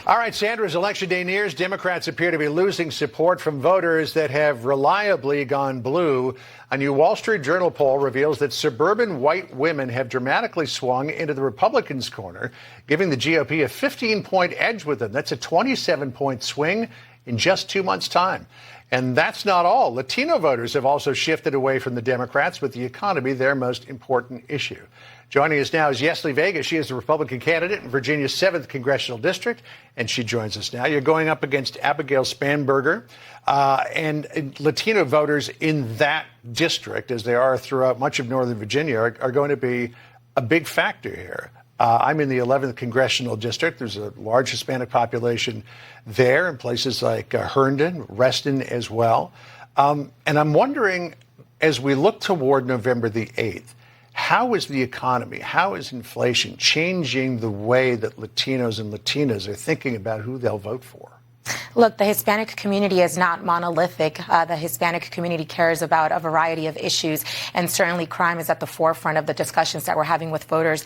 All right, Sandra, as Election Day nears, Democrats appear to be losing support from voters that have reliably gone blue. A new Wall Street Journal poll reveals that suburban white women have dramatically swung into the Republicans' corner, giving the GOP a 15-point edge with them. That's a 27-point swing in just 2 months' time. And that's not all. Latino voters have also shifted away from the Democrats, with the economy their most important issue. Joining us now is Vega. She is the Republican candidate in Virginia's 7th Congressional District, and she joins us now. You're going up against Abigail Spanberger, and Latino voters in that district, as they are throughout much of Northern Virginia, are going to be a big factor here. I'm in the 11th Congressional District. There's a large Hispanic population there in places like Herndon, Reston as well. And I'm wondering, as we look toward November the 8th, how is the economy, how is inflation changing the way that Latinos and Latinas are thinking about who they'll vote for? Look, the Hispanic community is not monolithic. The Hispanic community cares about a variety of issues, and certainly crime is at the forefront of the discussions that we're having with voters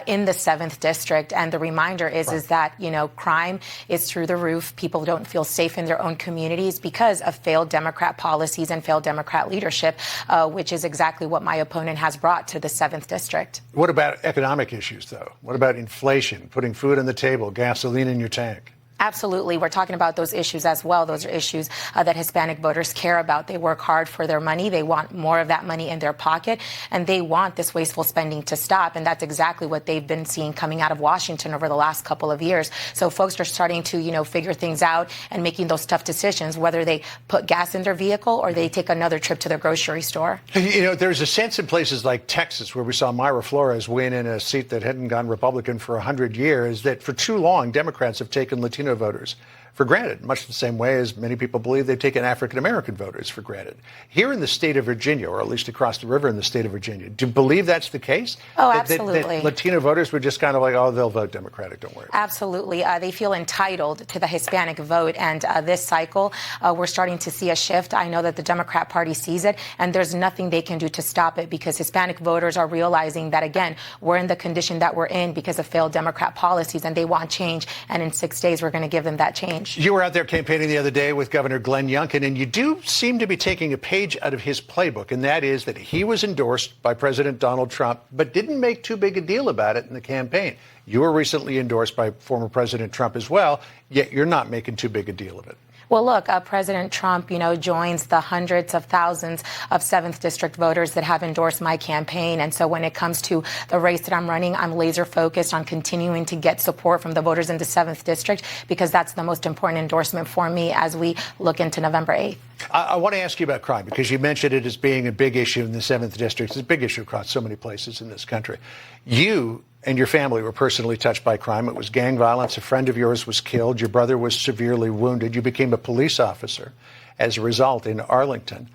in the 7th District. And the reminder is that, crime is through the roof. People don't feel safe in their own communities because of failed Democrat policies and failed Democrat leadership, which is exactly what my opponent has brought to the 7th District. What about economic issues, though? What about inflation, putting food on the table, gasoline in your tank? Absolutely. We're talking about those issues as well. Those are issues that Hispanic voters care about. They work hard for their money. They want more of that money in their pocket, and they want this wasteful spending to stop. And that's exactly what they've been seeing coming out of Washington over the last couple of years. So folks are starting to, figure things out and making those tough decisions, whether they put gas in their vehicle or they take another trip to their grocery store. There's a sense in places like Texas, where we saw Mayra Flores win in a seat that hadn't gone Republican for 100 years, that for too long Democrats have taken Latino voters for granted, much the same way as many people believe they've taken African-American voters for granted. Here in the state of Virginia, or at least across the river in the state of Virginia, do you believe that's the case? Oh, absolutely. That Latino voters were just kind of like, oh, they'll vote Democratic, don't worry. Absolutely. They feel entitled to the Hispanic vote. And this cycle, we're starting to see a shift. I know that the Democrat Party sees it, and there's nothing they can do to stop it, because Hispanic voters are realizing that, again, we're in the condition that we're in because of failed Democrat policies, and they want change. And in 6 days, we're going to give them that change. You were out there campaigning the other day with Governor Glenn Youngkin, and you do seem to be taking a page out of his playbook, and that is that he was endorsed by President Donald Trump, but didn't make too big a deal about it in the campaign. You were recently endorsed by former President Trump as well, yet you're not making too big a deal of it. Well, look, President Trump, joins the hundreds of thousands of 7th District voters that have endorsed my campaign. And so when it comes to the race that I'm running, I'm laser focused on continuing to get support from the voters in the 7th District, because that's the most important endorsement for me as we look into November 8th. I want to ask you about crime, because you mentioned it as being a big issue in the 7th District. It's a big issue across so many places in this country. You and your family were personally touched by crime. It was gang violence. A friend of yours was killed. Your brother was severely wounded. You became a police officer as a result in Arlington.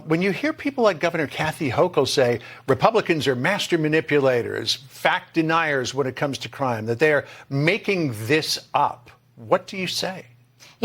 When you hear people like Governor Kathy Hochul say Republicans are master manipulators, fact deniers when it comes to crime, that they are making this up, what do you say?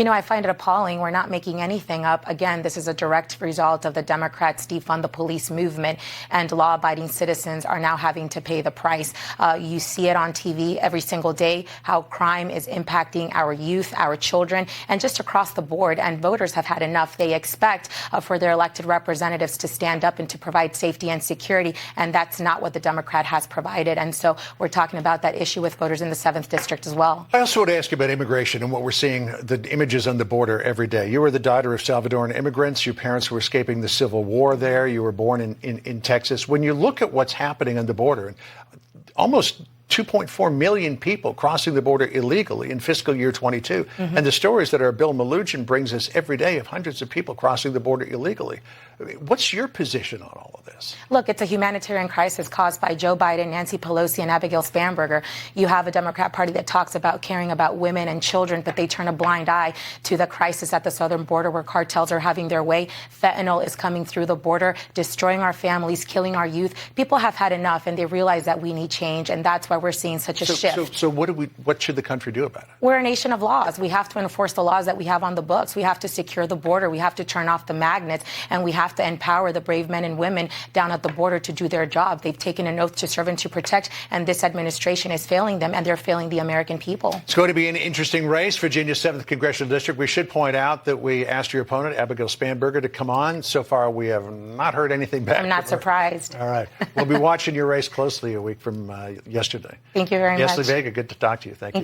I find it appalling. We're not making anything up. Again, this is a direct result of the Democrats' defund the police movement, and law-abiding citizens are now having to pay the price. You see it on TV every single day, how crime is impacting our youth, our children, and just across the board. And voters have had enough. They expect for their elected representatives to stand up and to provide safety and security, and that's not what the Democrat has provided. And so we're talking about that issue with voters in the 7th District as well. I also want to ask you about immigration and what we're seeing, the images on the border every day. You were the daughter of Salvadoran immigrants. Your parents were escaping the civil war there. You were born in Texas. When you look at what's happening on the border, almost 2.4 million people crossing the border illegally in fiscal year 22. And the stories that our Bill Malugin brings us every day of hundreds of people crossing the border illegally. What's your position on all of this? Look, it's a humanitarian crisis caused by Joe Biden, Nancy Pelosi, and Abigail Spanberger. You have a Democrat Party that talks about caring about women and children, but they turn a blind eye to the crisis at the southern border where cartels are having their way. Fentanyl is coming through the border, destroying our families, killing our youth. People have had enough, and they realize that we need change, and that's what why we're seeing such a shift. So what should the country do about it? We're a nation of laws. We have to enforce the laws that we have on the books. We have to secure the border. We have to turn off the magnets, and we have to empower the brave men and women down at the border to do their job. They've taken an oath to serve and to protect, and this administration is failing them, and they're failing the American people. It's going to be an interesting race, Virginia's 7th Congressional District. We should point out that we asked your opponent, Abigail Spanberger, to come on. So far, we have not heard anything back. I'm not surprised. All right. We'll be watching your race closely a week from yesterday. Thank you very much. Leslie Vega, good to talk to you. Thank you.